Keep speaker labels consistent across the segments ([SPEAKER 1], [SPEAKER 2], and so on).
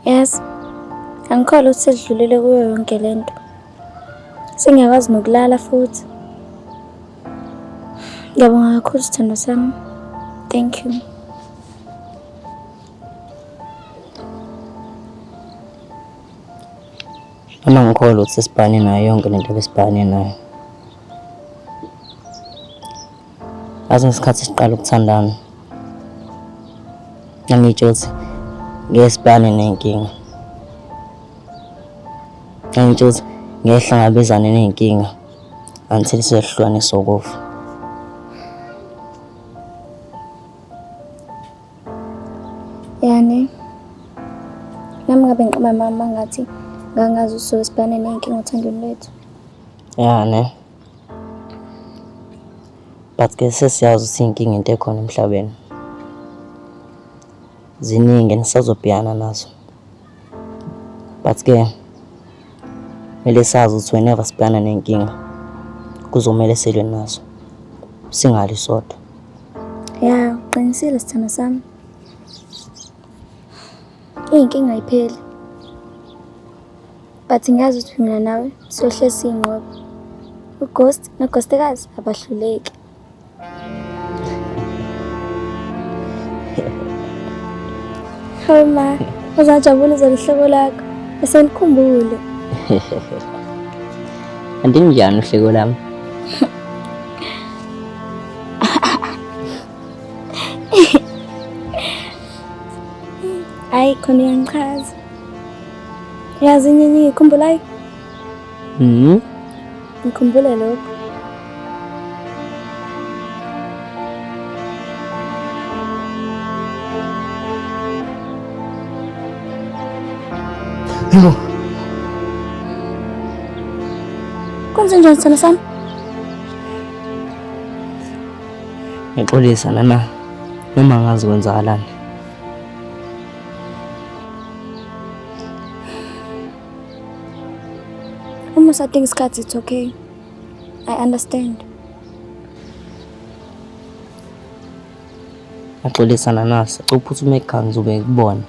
[SPEAKER 1] Yes, angikholwa ukuthi sedlulile kuyo yonke lento. Sengiyakwazi nokulala futhi. Ngiyabonga kakhulu sithando sami. Thank you.
[SPEAKER 2] Uma ngikholwa ukuthi sesibhane nayo yonke lento besibhane nayo. Aze ngesikhathi siqala ukuthandana. Ngangitsho ukuthi ngesibhane nenkinga. Ngangitsho ukuthi ngehlangabezana nenkinga until sehlukaniswa kofa.
[SPEAKER 1] Yani, nami ngabe ngiqamba mama ngathi ngangazi usuke sibhane nenkinga othandweni lwethu.
[SPEAKER 2] Yani. But ke sesiyazi ukuthi inkinga into ekhona emhlabeni. Ziningi nisazobhekana nazo. But ke mele sazi ukuthi whenever sibhekana nenkinga kuzomela silwe nazo. Singali sodwa.
[SPEAKER 1] Ya, uqinisile sithando sami. Inkinga ayipheli. But ngiyazi ukuthi mina nawe siyohlezi siyinqobo. Ughost noghostekazi abahluleki. Hayi ma, uzajabula izolihlobo lakho. Bese ngikhumbule.
[SPEAKER 2] Andinjani uhleko lami?
[SPEAKER 1] Hayi khona uyangichaza. Yazi nyenye ngikhumbulayo? Ngikhumbule lokho. Kwenze njani sithando sami?
[SPEAKER 2] Ngixolisa nana noma ngazi kwenzakalani.
[SPEAKER 1] Uma usadinga isikhathi, it's okay. I understand.
[SPEAKER 2] Ngixolisa nanasi uphuthume ekhaya ngizobe ngikubona.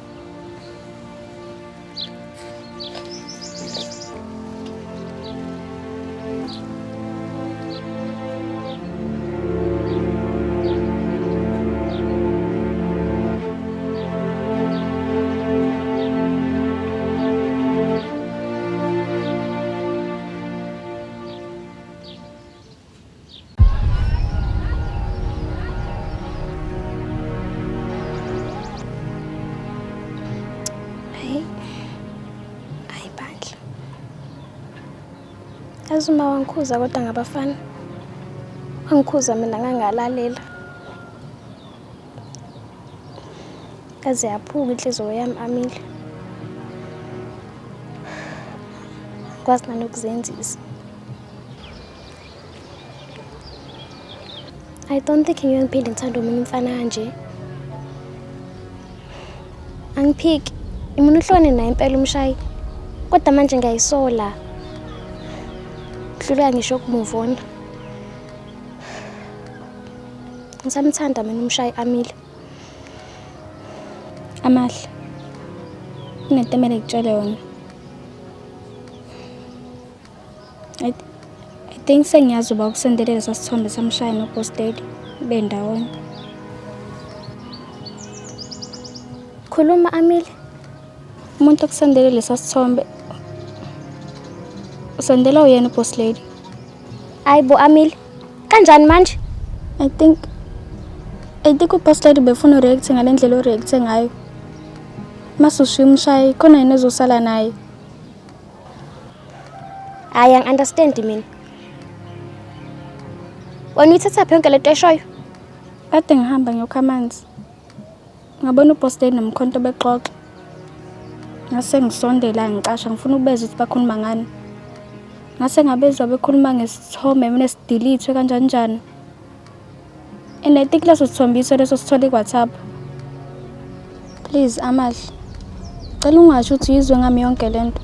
[SPEAKER 1] Yazi uma wangikhuza kodwa ngabafana. Wangikhuza mina ngangalalela. Kaze yaphuka inhliziyo yami Amile. Kwazi nanokuzenzisa. I don't think ngiyophila ngithanda umuntu umfana kanje. Angiphiki. Imuna uhlone naye impela umshayi. Kodwa manje ngiyayisola. Hluleka ngisho ukumove on. Ngisamthanda mina umshayi Amile. Amahle. Kunento emele ngitshele yona. I think sengiyazi uba ukusendelela sasithombe samshaya noboss daddy bendawonye. Khuluma Amile. Umuntu okusendelela sasithombe usendela uyena boss lady. Ayibo Amile. Kanjani manje? I think uboss lady befuna ureact ngalendlela ureact ngayo. Masushiya umshayi khona yena ezosala naye. Hayi angi-understand mina. Wena uyithatha phi yonke lento eshoyo? Kade ngihamba ngiyokha amanzi. Ngabona uboss lady nomkhonto bexoxa. Ngase ngisondela ngiqasha ngifuna ukubeza ukuthi bakhuluma ngani. Ngase ngabezwa bekhuluma ngesithombe mina esidilithwe kanjani. And I think leso sithombiso leso sithole ku-WhatsApp. Please Amahle. Cela ungasho ukuthi yizwe ngami yonke lento.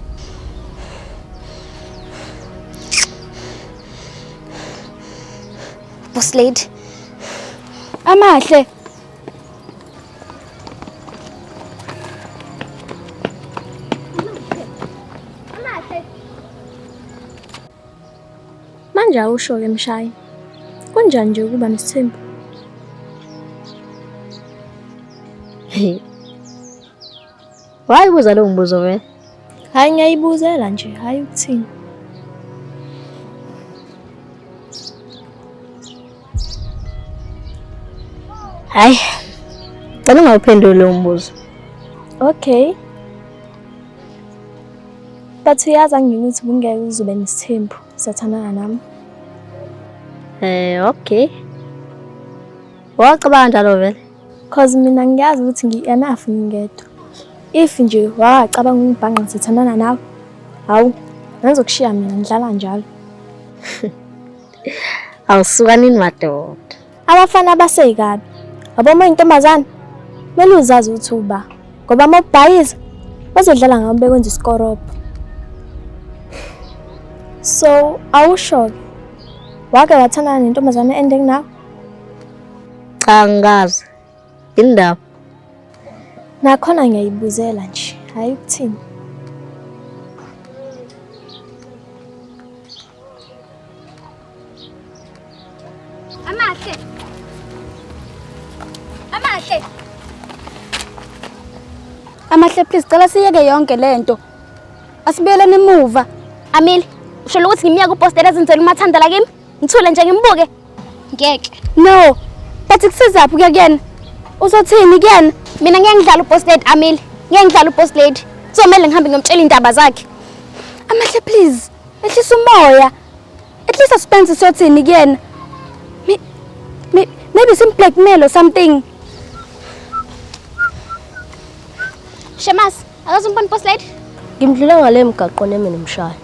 [SPEAKER 1] Boss lady. Amahle.
[SPEAKER 3] Manje awusho-ke Mshayi. Kunjani nje ukuba nesithembu?
[SPEAKER 4] Wayibuza lo mbuzo wena.
[SPEAKER 3] Hayi ngiyayibuzela nje, hayi ukuthini.
[SPEAKER 4] Hayi. Cela ungawuphenduli lo mbuzo.
[SPEAKER 3] Okay. But uyazi angikuthi bungeke uzube nesithembu sathandana nami.
[SPEAKER 4] Okay. Wacabanga njalo vele.
[SPEAKER 3] Cause mina ngiyazi ukuthi ngi-enough ngingedwa. If nje wacabanga ungibhanga ngisathandana nawe, hawu, ngizokushiya mina ngidlala njalo.
[SPEAKER 4] Awusuka nini madoda?
[SPEAKER 3] Abafana baseyikabi. Aboma intombazane. Mele uzazi ukuthi uba. Ngoba amabhayiza bazodlala ngabo bekwenza isikorobo. So, awusho-ke. Wake wathandana nentombazane ende kunawe?
[SPEAKER 4] Cha angazi. Indaba.
[SPEAKER 3] Nakhona ngiyayibuzela nje, hayi ukuthini.
[SPEAKER 1] Amahle. Amahle. Amahle please cela siyeke yonke lento. Asibuyeleni emuva.
[SPEAKER 5] Amile, usholo ukuthi ngimiya kupostela ezenzela umathanda kimi? Ngithule nje ngimbuke. Ngeke.
[SPEAKER 1] No. Bathi kusizaphi kuyena? Uzothini kuyena?
[SPEAKER 5] Mina ngeke ngidlala upostlet Amile. Ngeke ngidlala upostlet. Kuzomela ngihambe ngiyomtshela indaba zakhe.
[SPEAKER 1] Amahle please. Ehlisa umoya. At least suspense sothini kuyena. Maybe some blackmail or something.
[SPEAKER 5] Shemas, akaze umbona upostlet?
[SPEAKER 4] Ngimdlule ngale mgaqo nemi nomshaya.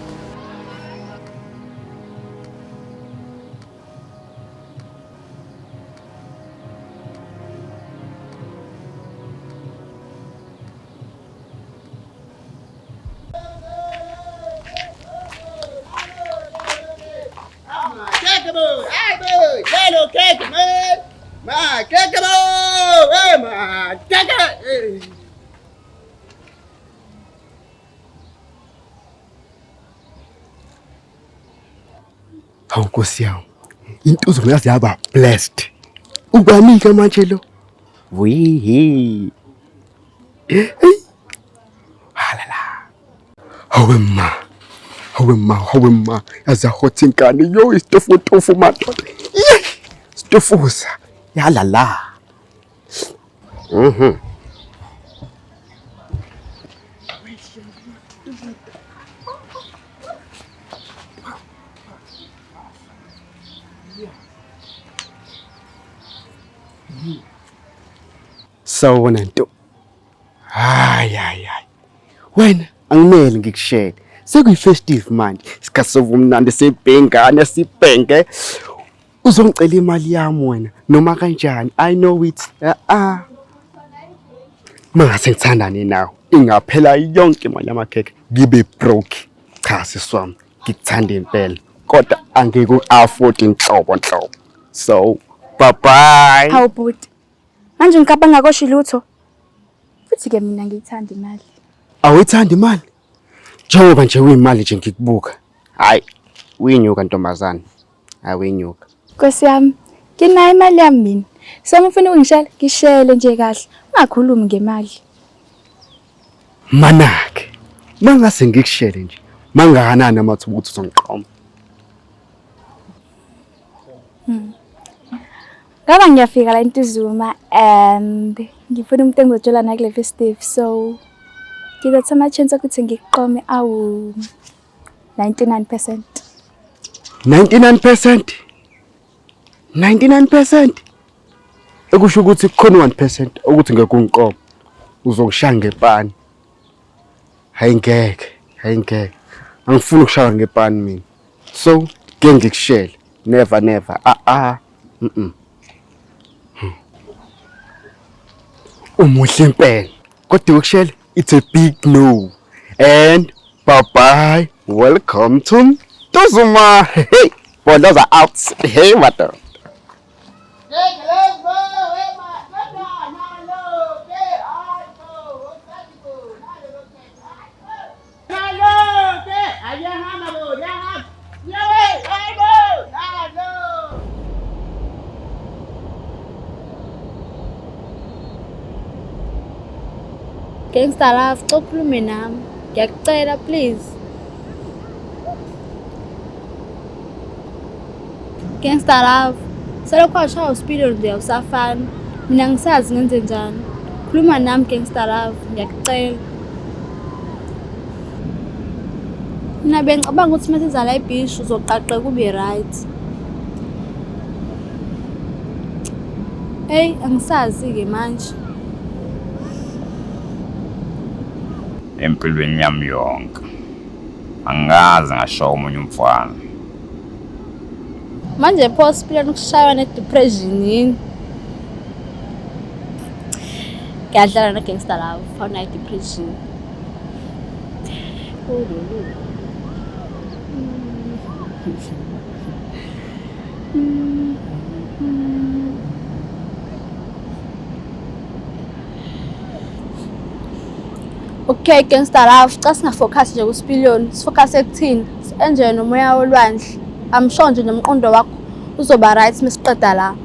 [SPEAKER 6] Hawu Nkosi yami. Intuzo ngazi yaba blessed. Ubanika manje lo. Wihi. Halala. Hawe ma. Yaza hot inkani yo istofu madoda. Stofusa. Yalala. Sawona nto. Hayi. Wena angimele ngikushele. Sekuyi-festive manje. Sikasova umnandi sebhengane sibhenge. Uzongicela imali yami wena noma kanjani. I know it. Mangase ngithandane nawe. Ingaphela yonke imali yamakhekhe ngibe broke. Cha siswami. Ngikuthanda impela. Kodwa angeke u-afford inhlobo. So, bye.
[SPEAKER 1] Hawu bhuti. Manje ngicabanga kosho lutho. Futhi ke mina ngiyithanda imali.
[SPEAKER 6] Awuyithanda imali? Njengoba nje uyimali nje ngikubuka. Hayi, uyinyuka ntombazane. Hayi uyinyuka.
[SPEAKER 1] Nkosi yami, nginayo imali yami mina. Semufuna ungishele, ngishele nje kahle. Ungakhulumi ngemali.
[SPEAKER 6] Manake. Mangase ngikushele nje. Mangakanani amathuba ukuthi uzongiqoma.
[SPEAKER 1] Ngaba ngiyafika la eNtuzuma and ngifuna umuntu engizotshela na kule festive so ngizothatha ama chance ukuthi ngikuqome awu 99%.
[SPEAKER 6] 99%? 99%? Ekusho ukuthi kukhona 1% ukuthi ngeke ungiqome. Uzokushaya ngepani. Hayi ngeke. Angifuni ukushaya ngepani mina. So, ngeke ngikushele. Never. Umuhle impela. Kodwa ukushela it's a big no. And bye. Welcome to Tuzuma. Hey, boy, those are out. Hey, what the?
[SPEAKER 3] Gangster love, ukhulume nami. Ngiyakucela please. Gangster love. Selokhu washaya uSpillion nje usafana. Mina ngisazi ngenze njani. Khuluma nami Gangster love, ngiyakucela. Mina bengicabanga ukuthi masiza la ibhishi uzoqaqeka ube right. Hey, angisazi-ke manje.
[SPEAKER 7] Empilweni yami yonke angaze ngasho umunye umfana.
[SPEAKER 3] Manje pho Sipiliyoni ukushaywa ne-depression yini? Ngiyadlala na-Gangster love, awunayo i-depression. Okay, Gangster love, cha singafocus nje kuSpillion, sifocus ekuthini, si-enjoy nomoya wolwandle. I'm sure nje nomqondo wakho uzoba right masiqeda la.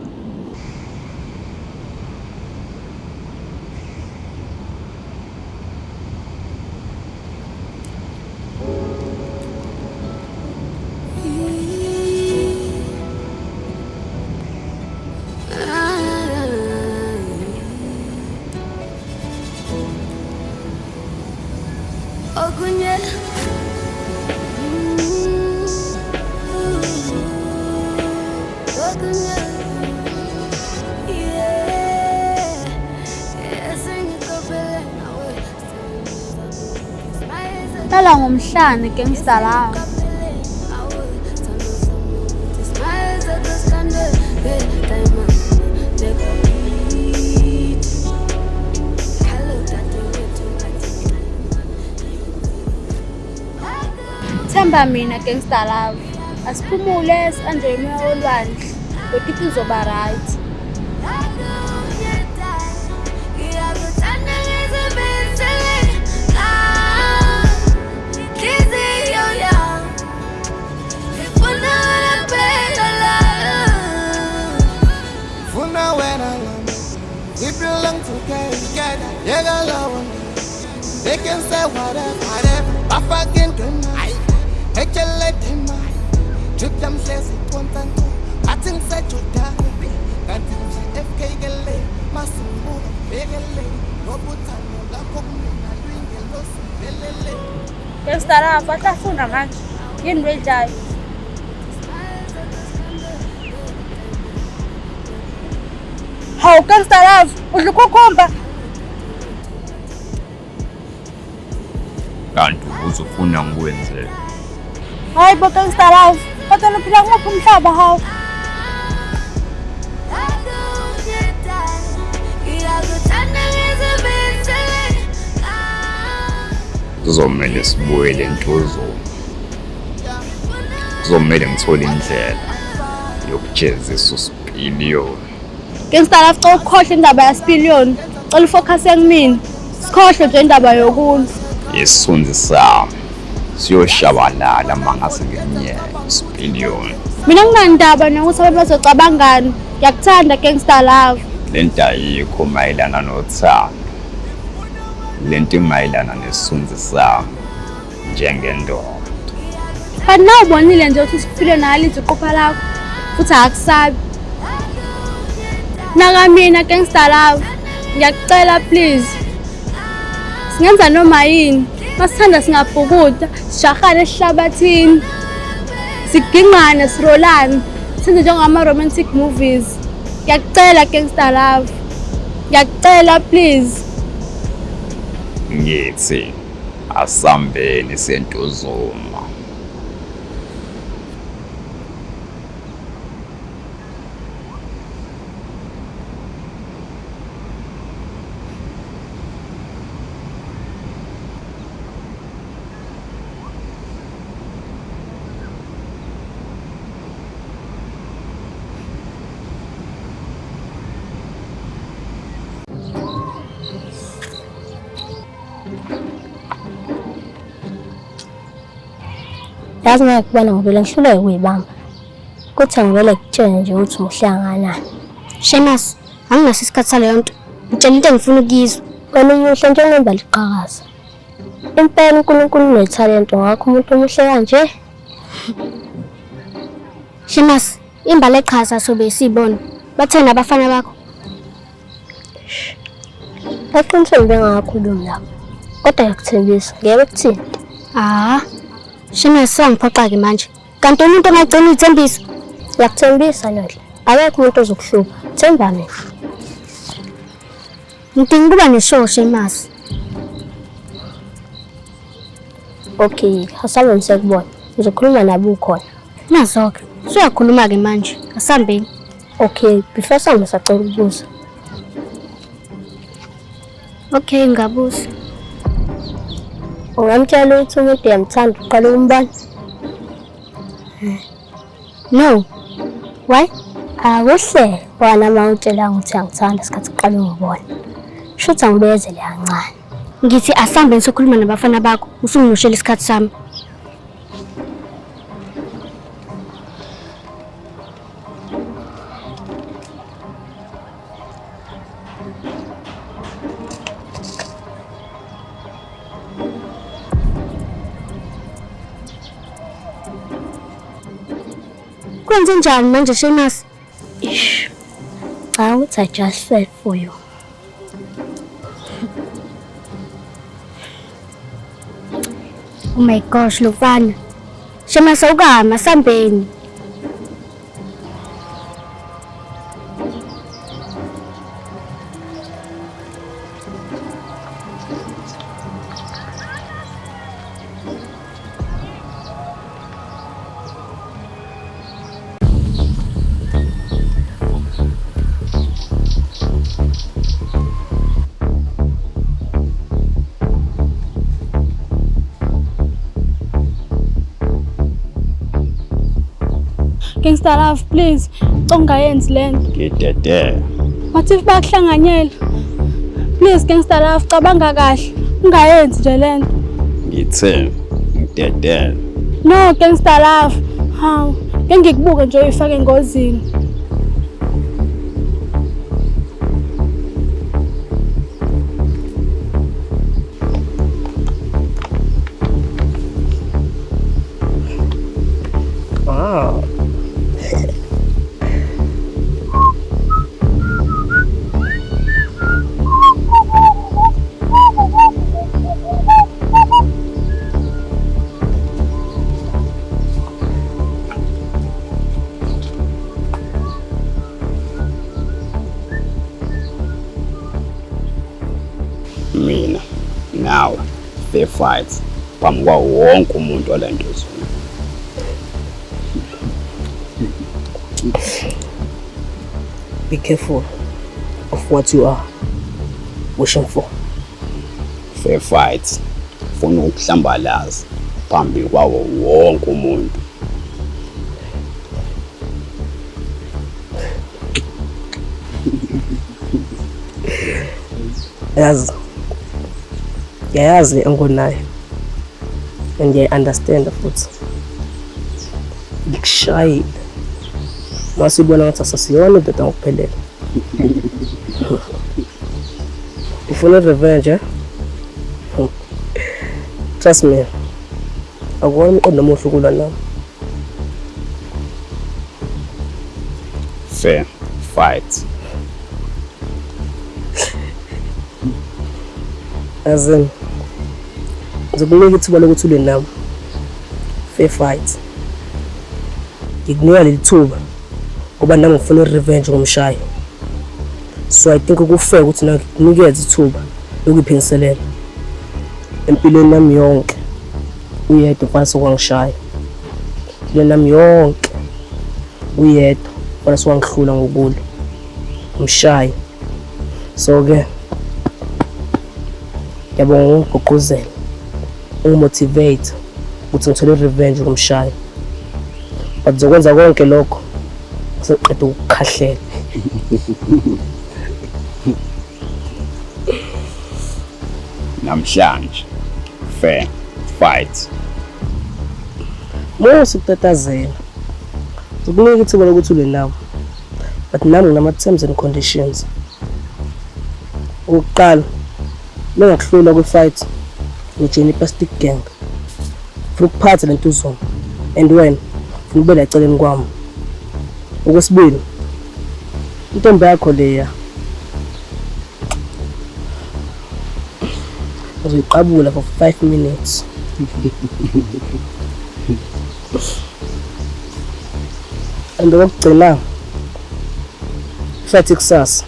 [SPEAKER 3] Lala ngomhlane Gangster love. Themba mina Gangster love. Asiphumule si-enjoy umoya wolwandle. Ukuthi izoba right.
[SPEAKER 8] We belong together. They can say whatever. I fucking good night. Hey, you let them out. Trip them says it one time. I think that you die. Can't you say FK Gale? Massive move, big Gale. No put on no black woman. I drink a loss.
[SPEAKER 3] Gangster love, watafuna manje. Yini wejayo? Hawu Gangster love, udla ukukhomba.
[SPEAKER 7] Kanti uzofuna ngikwenze.
[SPEAKER 3] Hayi bo Gangster love, kodwa uphila ngapha umhlaba hawu.
[SPEAKER 7] Kuzomele sibuyele entuzweni. Kuzomele ngithole indlela yokujezisa uSpillion.
[SPEAKER 3] Gangster love, xa ukhohle indaba yaSpillion, cela ufocus kumina. Sikhohle nje indaba yokulwa.
[SPEAKER 7] Isithunzi sami siyoshabalala mangase ngenyeke uSpillion.
[SPEAKER 3] Mina nginandaba nokuthi abantu bazocabangani. Ngiyakuthanda Gangster love.
[SPEAKER 7] Lento ayikho mayelana nothando. Lento imayelana nesithunzi sami njengendoda.
[SPEAKER 3] Kanti na ubonile nje ukuthi uSpillion alithi uqopha lakho futhi akusabi. Naka mina Gangster love, ngiyakucela please. Singenza noma yini. Masithanda singabhukuda, sishahane esihlabathini. Sigingane sirolane. Senze njengama romantic movies. Ngiyakucela Gangster love. Ngiyakucela please.
[SPEAKER 7] Ngithi asambeni sentuzuma.
[SPEAKER 4] Yazi ngakubona ngivele ngihluleke kuyibamba. Kuthi ngivele kutshele nje ukuthi ngihlangana.
[SPEAKER 5] Shemas, anginaso isikhathi saleyo nto. Ngitshela into engifuna ukuyizwa.
[SPEAKER 4] Wena umuhle njengembali iqhakaza. Impela uNkulunkulu unethalento ngakho umuntu omuhle kanje.
[SPEAKER 5] Shemas, imbali echaza sobe sibona. Bathena abafana bakho.
[SPEAKER 4] Aqinisele bengakhulumi lapho. Kodwa yakuthembisa, ngeke ukuthini?
[SPEAKER 5] Shemas sangiphoxa ke manje. Kanti umuntu ongagcina ithembiso.
[SPEAKER 4] Yakuthembisa Nodla. Akekho umuntu ozokuhlupha. Themba mina.
[SPEAKER 5] Ngidinga ukuba neshow Shemas.
[SPEAKER 4] Okay, asabe ngisekubona. Ngizokhuluma nabo ukhona.
[SPEAKER 5] Nazo-ke, suyakhuluma ke manje. Asambeni.
[SPEAKER 4] Okay, before sami sacela ukubuza.
[SPEAKER 5] Okay, ngabuza.
[SPEAKER 4] Ungamtshela ukuthi umuntu uyamthanda uqala ukumbona?
[SPEAKER 5] No. Why?
[SPEAKER 4] Akuhle, wena mawutshela ukuthi angithanda isikhathi uqala ngibona. Shuthi angibezele kancane.
[SPEAKER 5] Ngithi asambe ngisokhuluma nabafana bakho, usungiloshela isikhathi sami. Kwenze njani manje Shemas?
[SPEAKER 4] I just fell for you.
[SPEAKER 5] Oh my gosh, Lufana. Shemas awukama sambeni.
[SPEAKER 3] Gangster love, please. Ungayenzi lento.
[SPEAKER 7] Ngidede.
[SPEAKER 3] Wathi bakuhlanganyela. Please gangster love, cabanga kahle. Ungayenzi nje lento.
[SPEAKER 7] Ngithe ngidede.
[SPEAKER 3] No gangster love. Hawu, ngikubuke nje uyifake engozini.
[SPEAKER 7] Mina nawe fair fights phambi kwawo wonke umuntu walendozini.
[SPEAKER 9] Be careful of what you are wishing for.
[SPEAKER 7] Fair fights funa ukuhlambalaza phambi kwawo wonke umuntu.
[SPEAKER 9] Yayazi engonayo and I understand futhi ngikushayile masibona ngathi asasiyona udada ngokuphelela. Ufuna revenge eh? Trust me, akuwona umqondo omuhle ukulwa nami.
[SPEAKER 7] Fair fights.
[SPEAKER 9] Azin ngizokunika ithuba lokuthi ulwe nami. Fair fight. Ngikunika leli thuba ngoba nami ngifuna revenge ngomshayi. So I think ukufair ukuthi nami nginikeze ithuba lokuphindiselela. Empilweni nami yonke uyedwa mfana kwangishaya. Empilweni nami yonke uyedwa mfana swangihlula ngokulwa. Umshayi. So ke yabonga ungigqugquzela ungumotivate ukuthi ngithole revenge ngomshayi. But ngizokwenza konke lokho ngiqeda ukukhahlela.
[SPEAKER 7] Namhlanje fair fight.
[SPEAKER 9] Musu kutatazela. Ngikunika ithuba lokuthi ulwe nawo. But nami nginama terms and conditions. Ukuqala Mengakuhlula kwi-fight ngijeni plastic gang. Funa ukuphatha lento uzona. And wena funa ube la eceleni kwami. Okwesibili, intombi yakho leya uzoyiqabula for 5 minutes. And okugcina fight kusasa.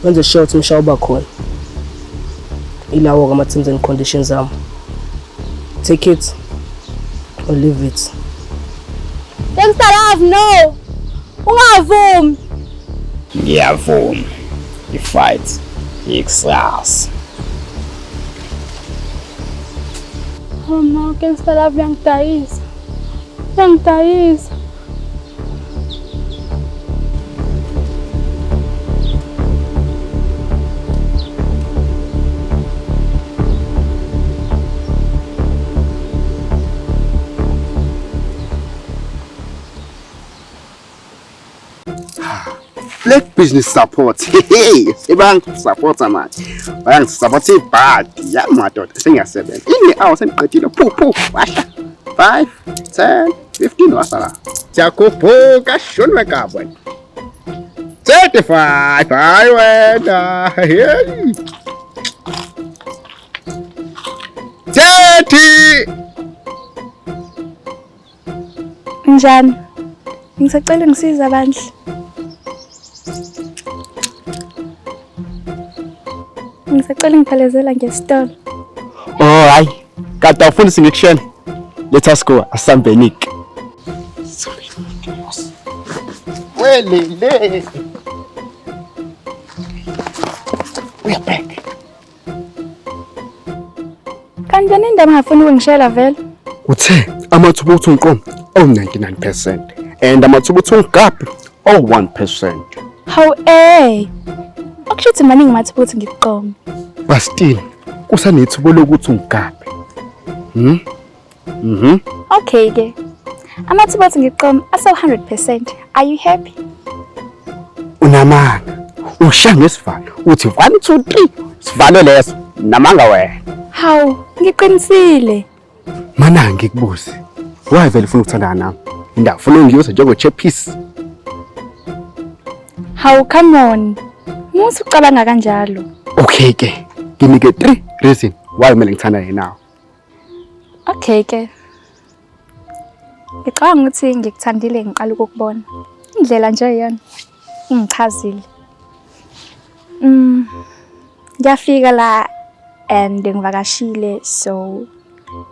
[SPEAKER 9] Wenze sure ukuthi umshaywa khona. Ilawo kama terms and conditions am. Take it or leave it.
[SPEAKER 3] Gangster Love, no. Ungavumi.
[SPEAKER 7] Ngiyavuma. I-fight ikusasa.
[SPEAKER 3] Oh no, Gangster Love uyangidayisa. Uyangidayisa.
[SPEAKER 6] Black business support. Hey, sebantu support manje. Bayangisupport ibhadi yamadoda sengiyasebenza. Ini hour sengiqedile phu washa. 5, 10, 15 wasala. Jakobuka shonwe kabwe. 35 hayi wena. Hey. 30.
[SPEAKER 1] Njani? Ngisacela ngisiza bandla. Ngisacela ngiphelezela ngesitolo.
[SPEAKER 6] Oh hayi. Kade awufuni singikushene. Let us go asambenik. Welele. We are back.
[SPEAKER 1] Kanjani indaba ngafuna ukungishela vele?
[SPEAKER 6] Uthe amathuba ukuthi ungiqomo 99% and amathuba ukuthi ungigabhe 1%.
[SPEAKER 1] Hawu akushuthi manje ngimathuba ukuthi ngikuqome.
[SPEAKER 6] Bastile kusanethuba lokuthi ungigabhe.
[SPEAKER 1] Okay ke. Amathuba ukuthi ngiqome ase 100%. Are you happy?
[SPEAKER 6] Unamanga. Ushanga isivalo uthi 1 2 3 sivalo leso namanga wena.
[SPEAKER 1] Hawu ngiqinisile.
[SPEAKER 6] Mana ngikubuze. Why vele ufuna ukuthandana nami? Indaba ufuna ungiyose njengo chepisi.
[SPEAKER 1] Hawu come on. Musu ucabanga kanjalo.
[SPEAKER 6] Okay ke. Nginike 3 reasons why kumele ngithandane nawe.
[SPEAKER 1] Okay ke. Ngicabanga ukuthi ngikuthandile ngiqala ukukubona. Indlela nje yona ngichazile. Ngiyafika la and ngivakashile so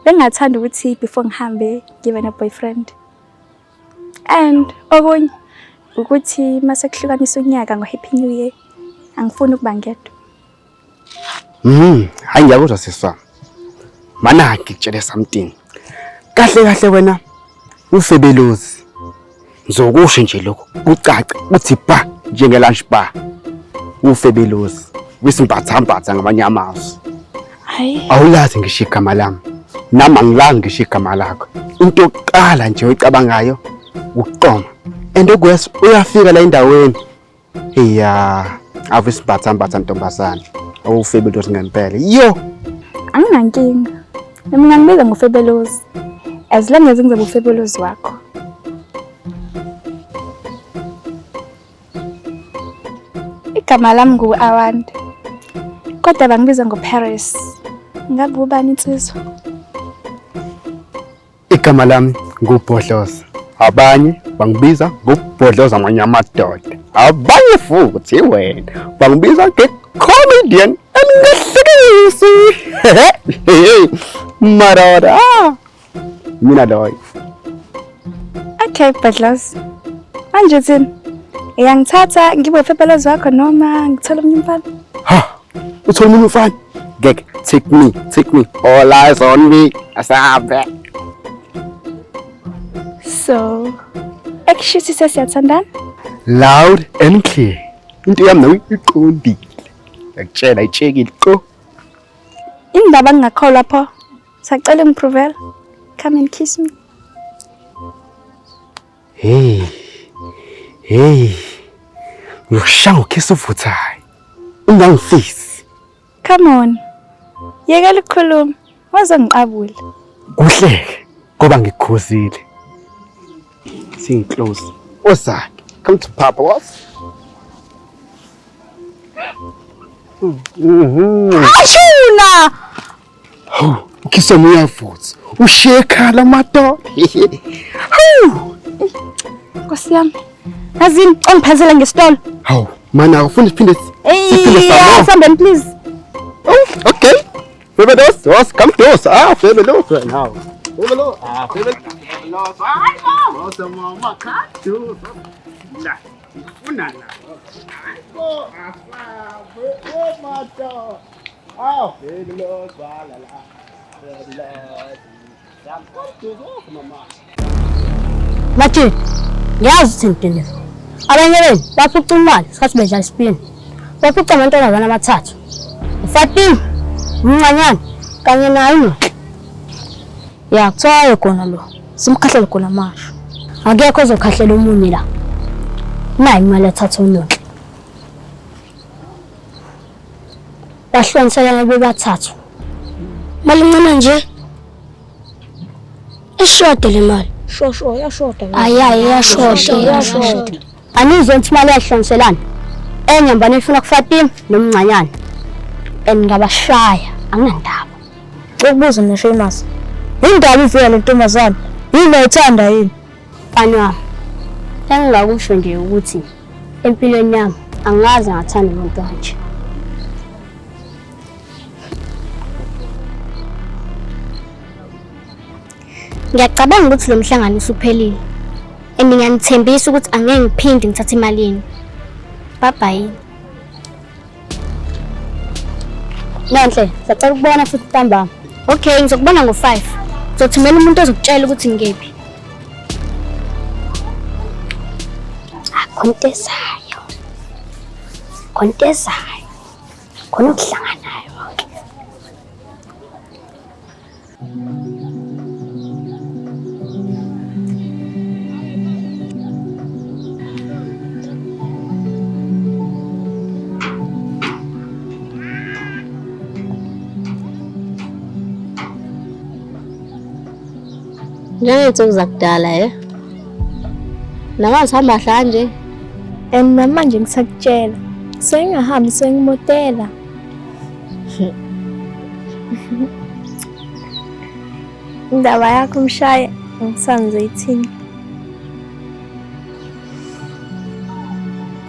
[SPEAKER 1] bengathanda ukuthi before ngihambe ngibe ne boyfriend. And okunye ukuthi mase kuhlukanisa unyaka ngo happy new year angifuni ukuba ngedwa.
[SPEAKER 6] Hayi ngiyakuzwa siswa. Mana ngikutshele something. Kahle wena uFebelozi. Ngizokusho nje lokho ucace uthi ba njenge lunch bar. uFebelozi wisimbatha ngamanye amazwi.
[SPEAKER 1] Hayi
[SPEAKER 6] Awulazi ngisho igama lami. Nami angilazi ngisho igama lakho. Into yokuqala nje oyicabangayo ukuqoma. And okwes uyafika la endaweni. Avisimbatha ntombazana. uFebelozi ngempela. Yo
[SPEAKER 1] anginankinga. Mina ngibiza ngoFebelozi. As long as ngizobe uFebelozi wakho. Igama lami nguAwanda. Kodwa bangibiza ngoParis. Ngabe ubani insizwa?
[SPEAKER 6] igama lami nguBhodloza. Abanye bangibiza ngoBhodloza amanye amadoda. Abanye futhi wena bangibiza nge-comedian engahlekisi. Marada. Mina loyo.
[SPEAKER 1] Okay Bhodloza. Manje uthini? Uyangithatha ngibe uFebelozi wakho noma ngithola umunye umfana?
[SPEAKER 6] Uthola umunye umfana? Ngeke, take me. All eyes on me. Asabe.
[SPEAKER 1] So, actually sesiyathandana?
[SPEAKER 6] Loud and clear. Into yami nawe iqondile. Ngiyakutshela ichekile qo.
[SPEAKER 1] Indaba ngingakholwa pho. Sacela ngiprovela. Come and kiss me.
[SPEAKER 6] Hey. Ngiyashaya ukhisa uvuthayo. Ungangifisi.
[SPEAKER 1] Come on. Yekela ukukhuluma. Wazongiqabula.
[SPEAKER 6] Kuhleke ngoba ngikhosile. Sing-close. Osaki, come to Papa, what?
[SPEAKER 1] Ashuna!
[SPEAKER 6] Ukisa moya futhi. Ushekhala madoda.
[SPEAKER 1] Nkosi yami. Yazini ongiphazela ngesitolo.
[SPEAKER 6] Hawu, mana ufuna siphinde
[SPEAKER 1] Yeah, somebody please.
[SPEAKER 6] Okay. Febelos, os, come to us. Febelos right now. Febelos. Febelos. Nossa, mama, catu. Nah, funana. Go, mata. Febelos, la. Febelos. Mama.
[SPEAKER 4] Mathi, ngiyazi Thintini. Abanye benu baphuca imali sikhathi bedlala isipini. Baphuca amantombazana amathathu. uFatima, uMncanyana kanye nayo. Ya kuthiwa khona lo. Simkhahlele khona manje. Akekho ozokhahlela omunye la. Nayi imali ethatha uNonhle. Bahloniselana bebathathu. Mali ncane nje. Ishoda le mali. Shosho yashoda. Yashoda. Anizwe ukuthi imali yahloniselana. Enye mbani ifuna kuFatima noMncanyana. Engabashaya anginandaba. Ukubuza mina Famous. Indaba ivela lentombazana. Yini ayithanda yini? Banywa. Engingakusho nje ukuthi empilweni yami angazi ngathanda umuntu kanje. Ngiyacabanga ukuthi lo mhlanganiso uphelile. Ngiyanithembisa ukuthi angeke ngiphinde ngithathe imali yini. Bye bye. Nonhle, sicela ukubona futhi ntambama. Okay, ngizokubona ngo5. Ngizothumela umuntu ozokutshela ukuthi ngikephi. Kontesayo. Khona ukuhlanganayo wonke. Njengethu zakudala Namanzi hamba hlanje.
[SPEAKER 1] Namanje ngisakutshela. Sengahambi sengimotela. Indaba yakho mshaya ngisanze ithini.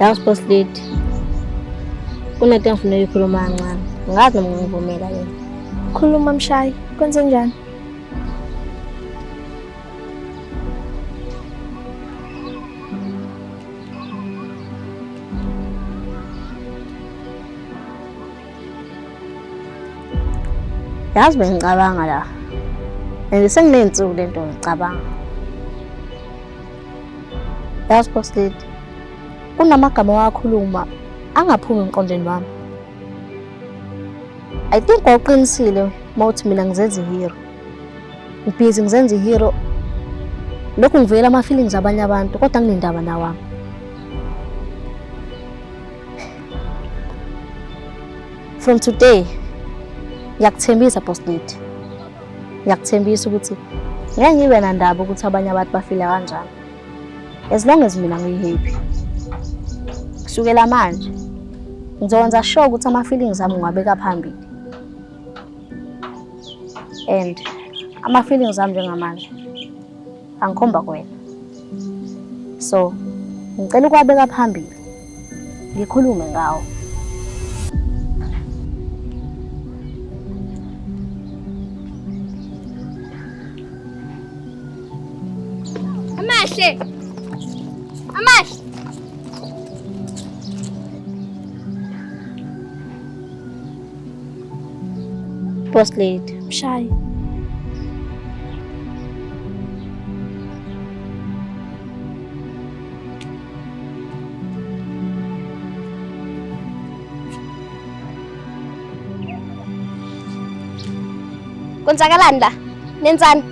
[SPEAKER 4] Yazi boss lady. Kunento engifuna ukuyikhuluma kancane. Ngazi noma ngivumela yena.
[SPEAKER 1] Khuluma mshayi. Kwenze njani?
[SPEAKER 4] Yazi bengicabanga la. Senginensuku lento ngicabanga. Yazi boss lady. Kunamagama wakhuluma angaphumi emqondweni wami. I think wawuqinisile mawuthi mina ngizenza ihero. Ngibhizi ngizenza ihero. Lokhu ngivela ama feelings abanye abantu kodwa nginendaba nawami. From today ngiyakuthembisa boss lady. Ngiyakuthembisa ukuthi ngeke ngibe nandaba ukuthi abanye abantu bafila kanjani. As long as mina ngihappy. Kusukela manje ngizokwenza sure ukuthi ama feelings ami ngiwabeka phambili. And ama feelings ami njengamanje angikhomba kuwena. So ngicela ukwabeka phambili. Ngikhulume ngawo.
[SPEAKER 5] Amahle.
[SPEAKER 4] Boss lady,
[SPEAKER 1] Mshayi.
[SPEAKER 5] Kwenzakalani la? Nenzani?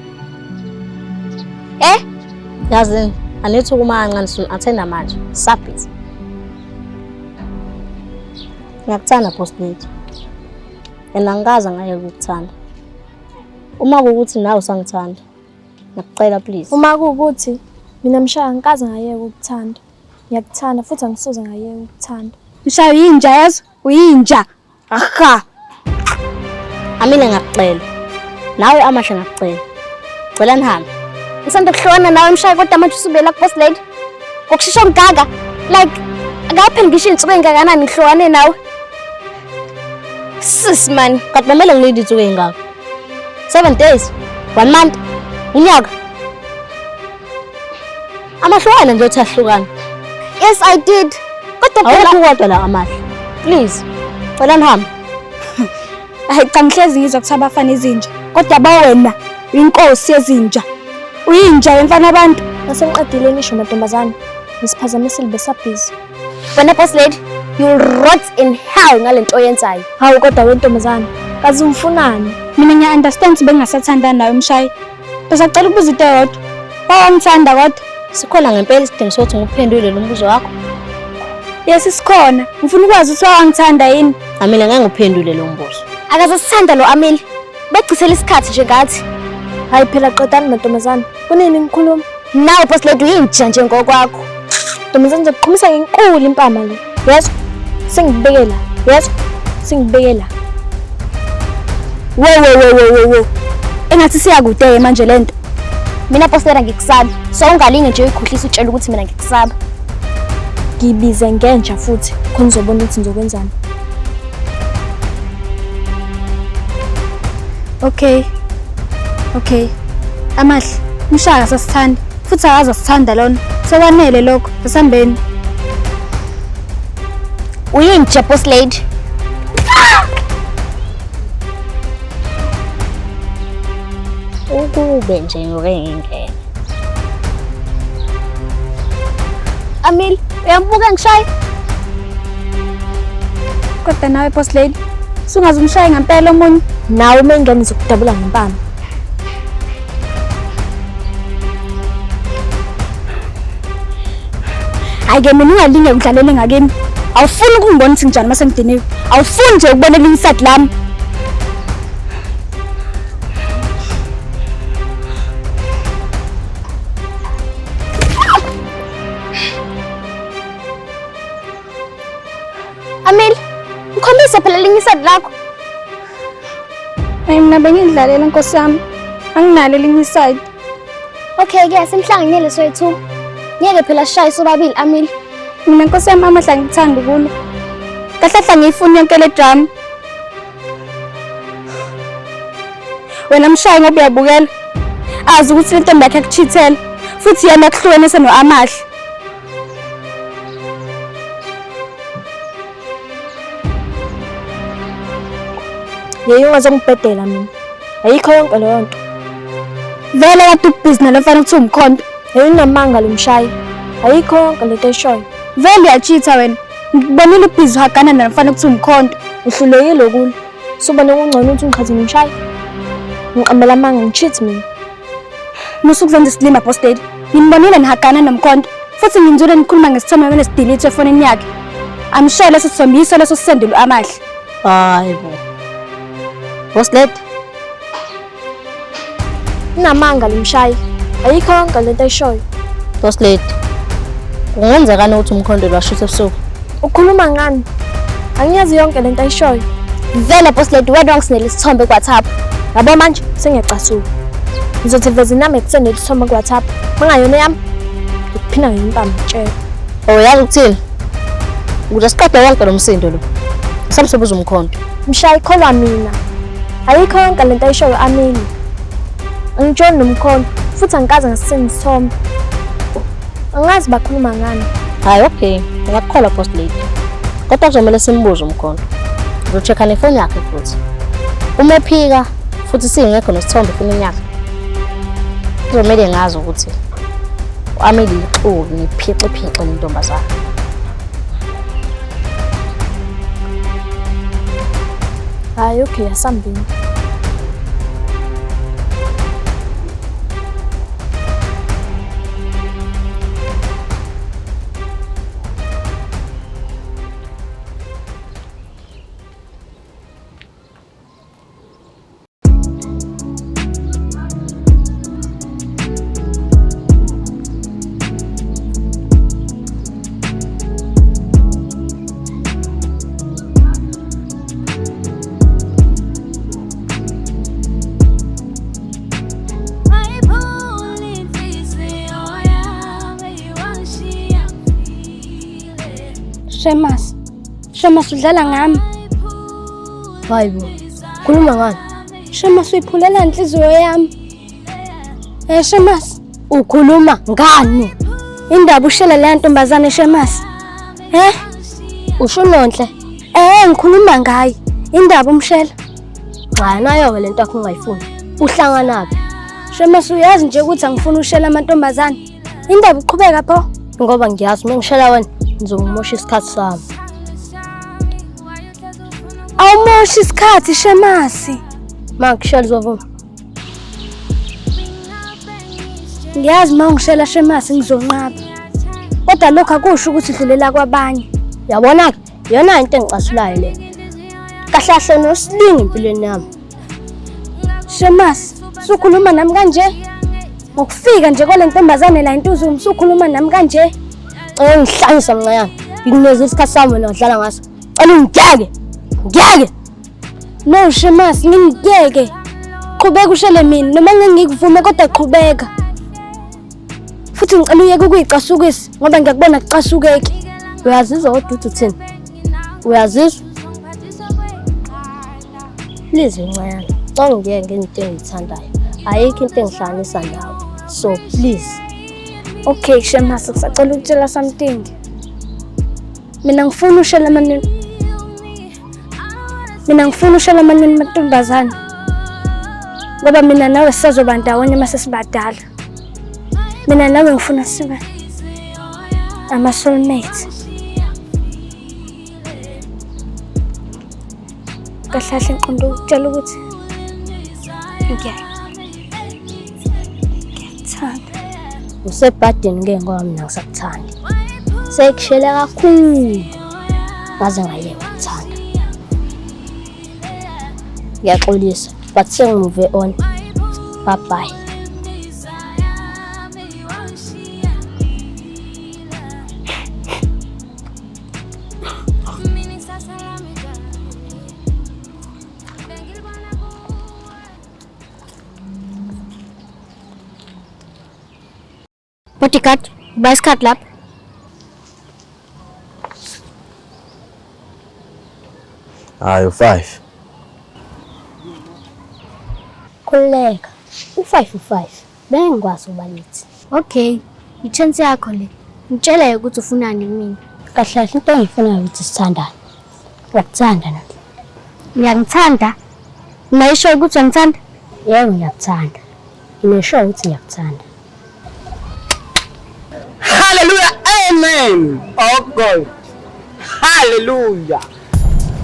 [SPEAKER 4] yazi anithi kumancane athena manje. Sabit. Ngiyakuthanda boss lady. and angikaze ngeke ukukuthanda. Uma kuwukuthi nawe usangithanda, ngiyacela please.
[SPEAKER 3] Uma kuwukuthi mina Mshaya ngikaze ngayeke ukukuthanda. Ngiyakuthanda futhi angisoze ngayeke ukukuthanda.
[SPEAKER 1] Mshaya uyinja yazo, uyinja. Aha.
[SPEAKER 4] Amile ngakucela. Nawe Amahle ngakucela. Cela nihambe.
[SPEAKER 5] Ngisanda kuhlona nawe Mshaya kodwa manje usubela ku boss lady. Ngokushishwa mgaga. Like akapheli ngisho insuku engakanani ngihlowane nawe. Sis man,
[SPEAKER 4] Kanti kumele ngilinde insuku engaka. 7 days, 1 month, unyaka. Amahlukana nje uthi ahlukana.
[SPEAKER 5] yes I did. Kodwa phela
[SPEAKER 4] Awukho kodwa la Amahle. Please. Cela nihambe.
[SPEAKER 1] Hayi cha ngihlezi ngizwa kuthi abafana izinja. Kodwa bawena inkosi yezinja. Uyinja yemfana abantu.
[SPEAKER 3] Nasengiqedile nisho mantombazane. Ngisiphazamisile besabhizi.
[SPEAKER 5] wena boss lady, you'll rot in hell ngalento oyenzayo.
[SPEAKER 3] Hawu kodwa wentombazane. Kazi umfunani?
[SPEAKER 1] Mina ngiya-understand bengingasathandani nawe Mshaya. Besacela ukubuza into eyodwa. Bawangithanda kodwa.
[SPEAKER 4] Sikhona ngempela isidingo sokuthi ngiphendule lo mbuzo wakho.
[SPEAKER 1] Yes sikhona. Ngifuna ukwazi ukuthi wangithanda yini.
[SPEAKER 4] Amile ngeke ngiphendule lo mbuzo.
[SPEAKER 5] Akaze sithanda lo Amile. Begcisela isikhathi nje ngathi.
[SPEAKER 3] Hayi phela qedani mantombazane. Kunini ngikhuluma?
[SPEAKER 5] Nawe boss lady uyinja nje ngokwakho.
[SPEAKER 3] Ntombazane nje kuqhumisa ngenkulu impama le. Yes. Singibekela. Yes. Singibekela.
[SPEAKER 1] Wo. Engathi siyakude manje lento.
[SPEAKER 5] Mina boss lady ngikusabi. So ungalinge nje uyikhohlisa utshela ukuthi mina ngikusabi.
[SPEAKER 3] Ngibize ngenja futhi khona uzobona ukuthi ngizokwenzani.
[SPEAKER 1] Okay. Amahle, Mshaya sasithanda. Futhi akaze sithanda lona. Sekwanele lokho. Asambeni.
[SPEAKER 5] Uyinja boss lady.
[SPEAKER 4] Ukube nje ngokengingena.
[SPEAKER 5] Amile, uyambuka ngishaya?
[SPEAKER 1] Kodwa nawe boss lady, sungaze umshaye ngempela omunye.
[SPEAKER 3] Nawe mengane zokudabula ngempama.
[SPEAKER 1] Ayike mina ungalinge udlalele ngakimi. Awufuni ukungibona ukuthi njani mase ngidiniwe. Awufuni nje ukubona elinye iside lami.
[SPEAKER 5] Amile, ngikhombise phela elinye iside lakho.
[SPEAKER 1] Hayi mina bengidlalela Nkosi yami. Anginalo elinye iside.
[SPEAKER 5] Okay ke simhlanganyele soyithu. Ngeke phela sishaye sobabili Amile.
[SPEAKER 1] Mina Nkosi yami Amahle ngithanda ukulo. Kahlahla ngiyifuna yonke le drama. Wena Mshaya ngoba uyabukela. Azi ukuthi le ntombi yakhe akuchithela. Futhi yena kuhlukene seno Amahle.
[SPEAKER 3] Yeyi ungazongibhedela mina. Ayikho yonke leyo nto.
[SPEAKER 1] Vele kade ubhizinesi lofana ukuthi umkhonto.
[SPEAKER 3] Yeyi unamanga lo Mshaya. Ayikho yonke lento eshoyo.
[SPEAKER 1] Vele uyachitha wena. Ngibonile ubhizi uhagana nalofana ukuthi umkhonto.
[SPEAKER 3] Uhlulekile okulo. Subone kungcono ukuthi ungichaze nomshayi. Ngiqambela amanga ngichithi mina.
[SPEAKER 1] Musukuzanze isilima boss lady. Ngimbonile nihagana nomkhonto. Futhi nginzule nikhuluma ngesithombe mina sidelete efonini yakhe. Amshaya leso sithombiso leso sisendelo Amahle.
[SPEAKER 4] Hayibo. Boss lady.
[SPEAKER 3] Unamanga lo Mshaya. Ayikho yonke lento eshoyo.
[SPEAKER 4] Boss lady. Kungenzeka ukuthi umkhonto lwashutha ebusuku.
[SPEAKER 3] Ukhuluma ngani? Angiyazi yonke lento eshoyo.
[SPEAKER 5] Vele boss lady wena wangisinele isithombe ku WhatsApp.
[SPEAKER 3] Yabo manje sengiyaqasuka. Ngizothi veze nami ekusendela isithombe ku WhatsApp. Mangayona yami. Ngikuphina ngempama tshela.
[SPEAKER 4] Oh yazi ukuthini? Ukuze siqede wonke lo msindo lo. Samsebuza umkhonto.
[SPEAKER 3] Mshaya kholwa mina. Ayikho yonke lento eshoyo Amile. Angitshoni nomkhonto futhi angikaze ngasisithombe. Angazi bakhuluma ngani.
[SPEAKER 4] Hayi okay, ngiyakukholwa boss lady. Kodwa kuzomela simbuze umkhonto. Uzochecka nefoni yakhe futhi. Uma ephika futhi singekho nesithombe efonini yakhe. Kuzomela ngazi ukuthi uAmile iqulu niphixe intombazana.
[SPEAKER 3] Hayi okay asambini.
[SPEAKER 1] Shemas udlala ngami.
[SPEAKER 4] Hayibo. Khuluma ngani?
[SPEAKER 1] Shemas uyiphulela inhliziyo yami. Shemas,
[SPEAKER 4] Ukhuluma ngani?
[SPEAKER 1] indaba ushela le ntombazane Shemas.
[SPEAKER 4] Usho Nonhle.
[SPEAKER 1] Ngikhuluma ngayo. Indaba umshela.
[SPEAKER 4] Cha nayo ke lento yakho ungayifuni. Uhlanganaphi?
[SPEAKER 1] Shemas uyazi nje ukuthi angifuni ushela amantombazane. Indaba uqhubeka pho.
[SPEAKER 4] Ngoba ngiyazi mengishela wena ngizongimosha isikhathi sami.
[SPEAKER 1] Awumoshi isikhathi Shemas.
[SPEAKER 4] Mangishela uzovuma.
[SPEAKER 1] Ngiyazi mangishela Shemas ngizonqaba. Kodwa lokho akusho ukuthi idlulela kwabanye.
[SPEAKER 4] Yabona ke yona into engicasulayo le. Kahle kahle nosilinga empilweni yami.
[SPEAKER 1] Shemas, sukhuluma nami kanje? Ngokufika nje kwale ntombazane la intuzo umsukhuluma nami kanje?
[SPEAKER 4] Ngihlanyisa mncane. Nginikeza isikhathi sami wena udlala ngaso. Cela ungiyeke. Ngiyeke.
[SPEAKER 1] No Shemas, ngingiyeke. Qhubeka ushele mina noma ngingikuvume kodwa qhubeka. Futhi ngicela uyeke ukuyicasukisa ngoba ngiyakubona kucasukeke.
[SPEAKER 4] Uyazizwa kodwa uthini? Uyazizwa? Please ncane. Xa ngiyeke ngento engithandayo. Ayikho into engihlanganisa nawe. So please.
[SPEAKER 1] Okay Shemas, ngisacela ukutshela something. Mina ngifuna ushela amantombazane. Ngoba mina nawe sizoba ndawonye mase sibadala. Mina nawe ngifuna sibe ama soulmates. Kahle nqondo ukutshela ukuthi ngiyakthanda.
[SPEAKER 4] Usebhadini ke ngoba mina ngisakuthanda. Sekushele kakhulu. Ngaze ngayeka ukuthanda. Ngiyaxolisa, but sengimove on. Bye bye.
[SPEAKER 5] Bodyguard, bicycle lap.
[SPEAKER 10] Ayo 5.
[SPEAKER 4] Khuleka. U5. Bengikwazi ubalithi.
[SPEAKER 5] Okay, i-chance yakho le. Ngitshela ukuthi ufunani kimi.
[SPEAKER 4] Kahle kahle into engifunayo ukuthi sithandane. Uyakuthanda na?
[SPEAKER 5] Ngiyangithanda. Nayisho ukuthi ngithanda.
[SPEAKER 4] Yebo ngiyakuthanda. Ngisho ukuthi ngiyakuthanda.
[SPEAKER 9] Hallelujah. Amen. Oh God. Hallelujah.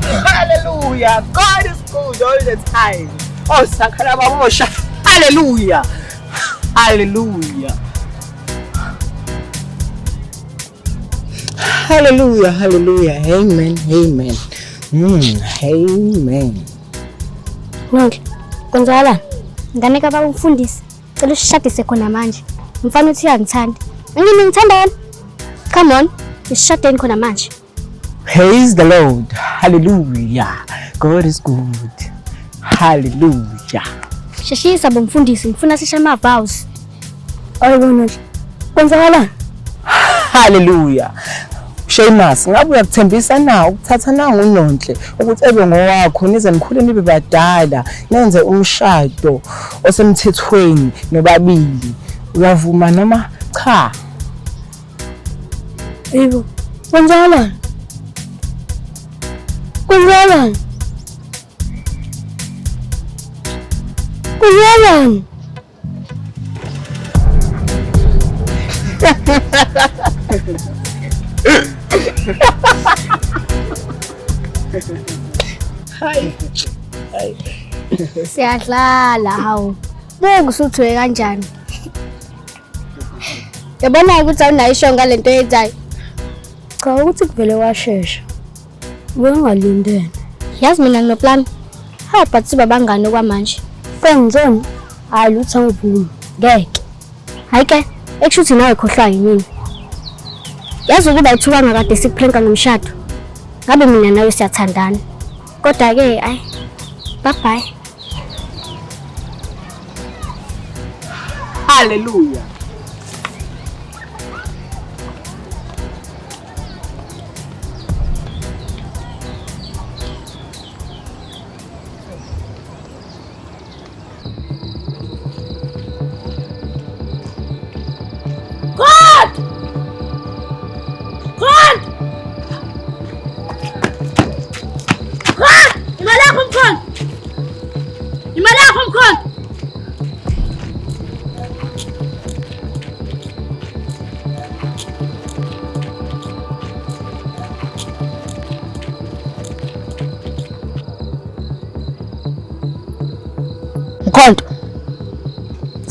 [SPEAKER 9] Hallelujah. God is good all the time. Oh, sakhala babosha. Hallelujah. Hallelujah. Hallelujah. Hallelujah. Amen. Amen. Amen.
[SPEAKER 5] Nonke. Konzala. Ngane ka baba umfundisi. Cela usishadise khona manje. Mfana uthi uyangithanda. Ngini ngithanda yena. Come on. Isishadeni khona manje.
[SPEAKER 9] Praise the Lord. Hallelujah. God is good. Hallelujah.
[SPEAKER 5] Sheshisa bomfundisi ngifuna sisha ama vows.
[SPEAKER 4] Ayibona nje. Kwenzakala?
[SPEAKER 9] Hallelujah. Shemas, ngabe uyakuthembisa na ukuthatha nangu uNonhle ukuthi ebe ngowakho nize nikhule nibe badala nenze umshado osemthethweni nobabili. Uyavuma noma cha?
[SPEAKER 4] Yebo. Kwenzakala? Kwenzakala? Kwenzakala?
[SPEAKER 5] Siyadlala hawu. Beke usuthwe kanjani? Yabona ukuthi awunayisho ngalento eyenzayo.
[SPEAKER 4] Cha ukuthi kuvele washesha. Bengalindene.
[SPEAKER 5] Yazi mina nginoplan. Ha but siba bangani kwamanje.
[SPEAKER 4] Friend zone. Hayi lutho ngivumi. Ngeke.
[SPEAKER 5] Hayi ke, ekushuthi nawe khohlwa yini? Yazi ukuba uthuka ngakade sikupranka ngomshado. Ngabe mina nawe siyathandana. Kodwa ke ay. Bye bye.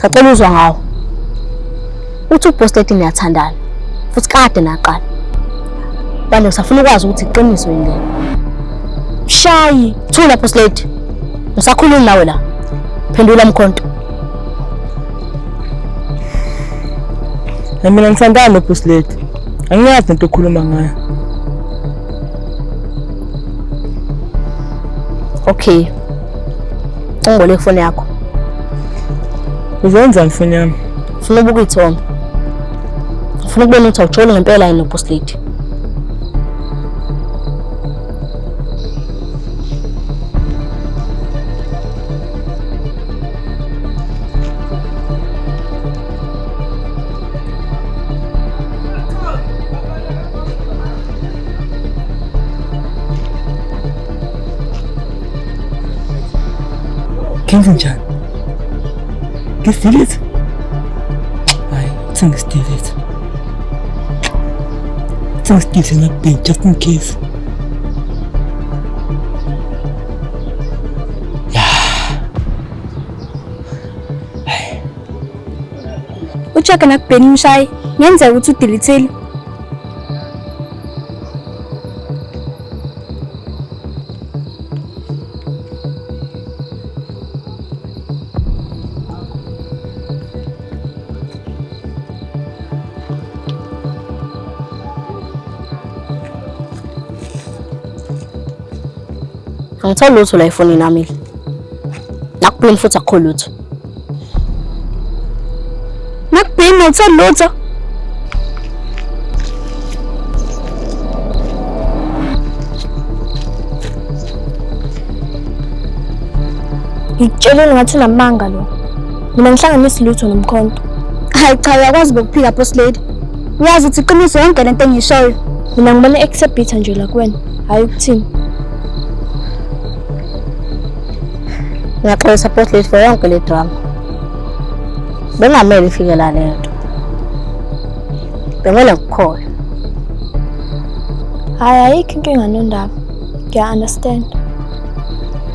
[SPEAKER 4] Sacela uzwa ngawo. Uthi uBoss Lady niyathandana. Futhi kade naqala. Bale usafuna ukwazi ukuthi iqiniso yini. Shayi, thula Boss Lady. Usakhuluma nawe la. Phendula Mkhonto.
[SPEAKER 9] Mina ngithandana noBoss Lady. Angiyazi into okhuluma ngayo.
[SPEAKER 4] Okay. Ungole ifoni yakho.
[SPEAKER 9] Uzenza ifoni yami.
[SPEAKER 4] Ufuna ubuka ithombe. Ufuna ukubona ukuthi awujoli ngempela yini noBoss Lady.
[SPEAKER 9] Kenzenjani? Ngistilete? Hayi, sengistilete. Sengistilete ngakubhini, just in case.
[SPEAKER 1] Ucheck nakubheni Mshayi, ngenzeka ukuthi udelethile.
[SPEAKER 4] Angitholi lutho la ifonini yami. Nakubhini futhi akukho lutho.
[SPEAKER 1] Nakubheni utholi lutho. Ngitshelile ngathi unamanga lo. Mina ngihlanganisa lutho nomkhonto. Hayi cha uyakwazi bokuphika Boss Lady. Uyazi ukuthi iqiniso yonke lento engishoyo. Mina ngibona exhibit nje la kuwena. Hayi ukuthini.
[SPEAKER 4] Ngiyaxolisa Boss Lady for yonke le drama. Bengamele ifike la lento. Bengele ngikhoya.
[SPEAKER 1] Hayi ayikho inkinga nondaba. Ngiya understand.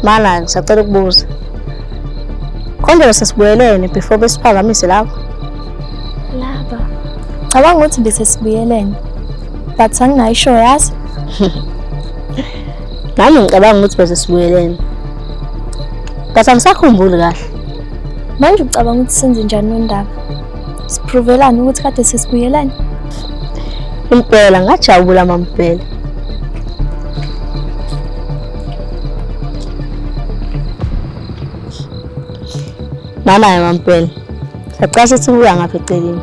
[SPEAKER 4] Mana ngisacela ukubuza. Konje sesibuyelene before besiphakamise lapho.
[SPEAKER 1] Laba. Cabanga ukuthi besesibuyelene. But anginayo isho yazi.
[SPEAKER 4] Nami ngicabanga ukuthi besesibuyelene. Bese angisakhumbuli kahle.
[SPEAKER 1] Manje ucabanga ukuthi senze njani nondaba? Siprovelana ukuthi kade sesibuyelene.
[SPEAKER 4] Impela ngajabula mampela. Mama mampela. Sacela sithi uya ngapha eceleni.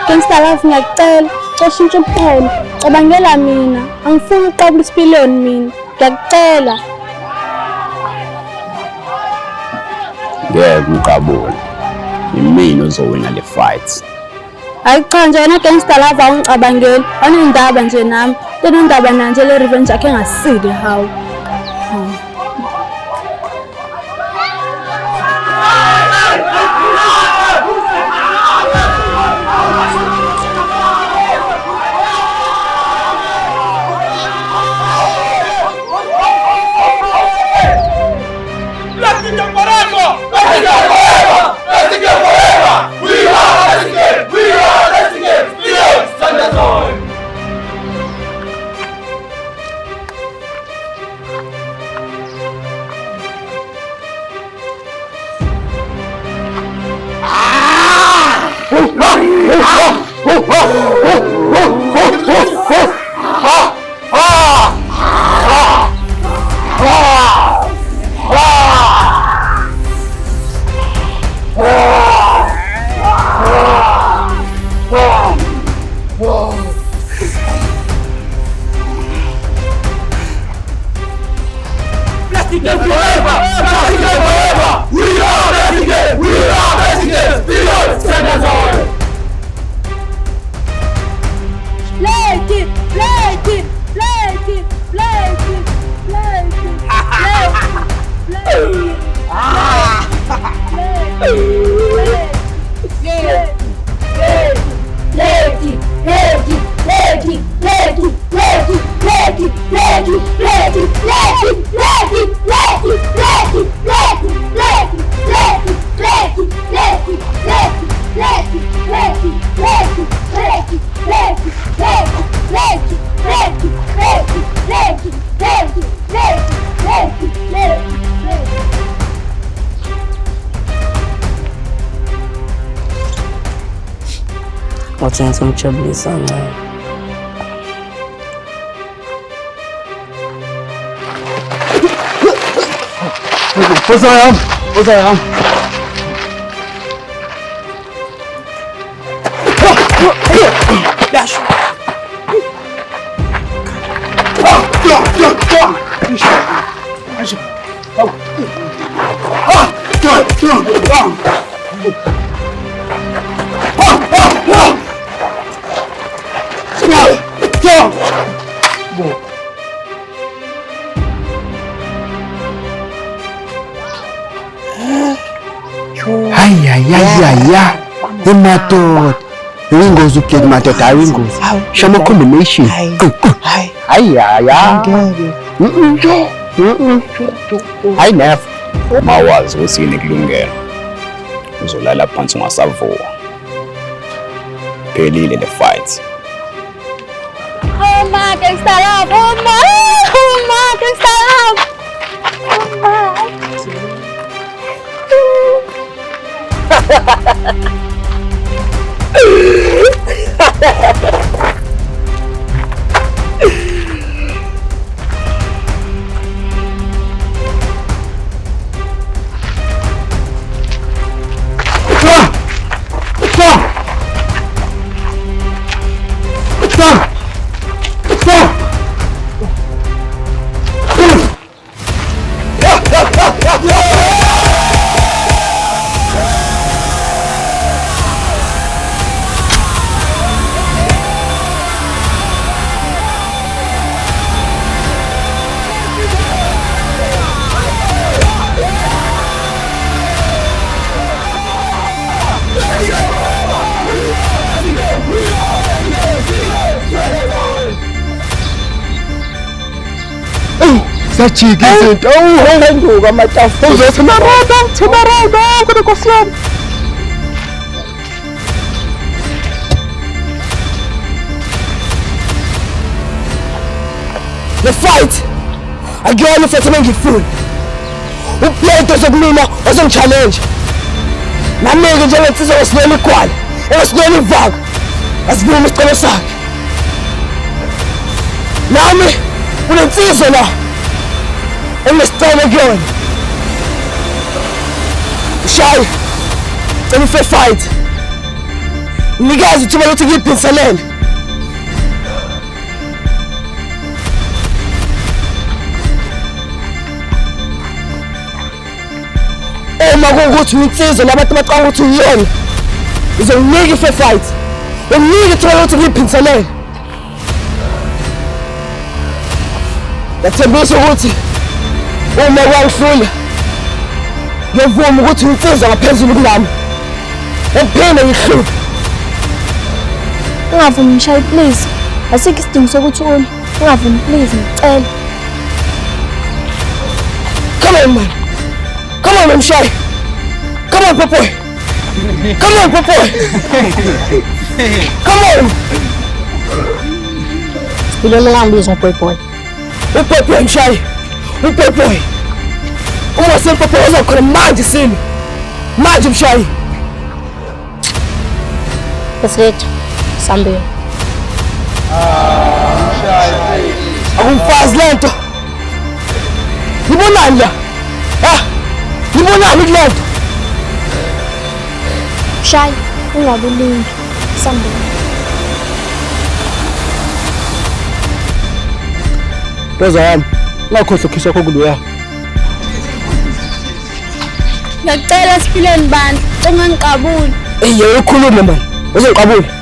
[SPEAKER 3] Gangster Love ngiyacela, xoshintsha uphelo. Cabangela mina, angifuni uqabula isipiliyoni mina. Ngiyacela.
[SPEAKER 7] Ngeke uqabule. Imina ozowina le fight.
[SPEAKER 3] Hayi cha nje wena Gangster Love awungicabangeli. Anendaba nje nami. Tenondaba nanje le revenge yakhe engasile hawu.
[SPEAKER 9] Wathi ngizomjabulisa naye.
[SPEAKER 6] Uzayam. Hayya imadoda uyingozi ukuyeka imadoda hayi ingozi shama combination hayya hayi never
[SPEAKER 7] mawazi ukuthi yini kulungela uzolala phansi ungasavuka phelile le fight.
[SPEAKER 3] Oh my gangsta love, oh my gangsta love, oh my.
[SPEAKER 6] Sajika izinto awuhenduka amatafula uzothi marada kodwa kosiyami
[SPEAKER 9] The fight akuyona ifight engifuni uPlento sokumina wasengchallenge namike njengensizwa wesinene igwala esinene ivaka asibuyele isicelo sakhe nami unensizwa la engisicela kuyona Shay cela ife fight nikazi ithuba lokuthi ngiyiphinselele uma kuwukuthi uyinsizwa nabantu bacanga ukuthi uyiyona uzonginika ife fight unginika ithuba lokuthi ngiyiphinselele yathembisa ukuthi uma kwangihlula ngiyavuma ukuthi uyinsizwa ngaphezulu kunami uphinde ngihluphe
[SPEAKER 1] Ungavumi Mshayi please. Asikho isidingo sokuthi une. Ungavumi please ngicela.
[SPEAKER 9] Come on man. Come on Mshayi. Come on Popoy. Come on Popoy. Come on.
[SPEAKER 4] Sipilweni ngambizwa Popoy.
[SPEAKER 9] Upopoy Mshayi. Upopoy. Uma sepopoy uzokhona manje sini. Manje Mshayi.
[SPEAKER 4] Besilethu sambile.
[SPEAKER 9] Akumfazi lento. Ngibonani la? Ngibonani kulento?
[SPEAKER 1] Mshayi ungabulingi. Sambile.
[SPEAKER 9] Beza yami. Ngakhohle ukhisha kokuloya.
[SPEAKER 3] Ngicela Sipilweni bandla, ungangikabuli.
[SPEAKER 9] Eyi ukhulume man. Uzoqabula.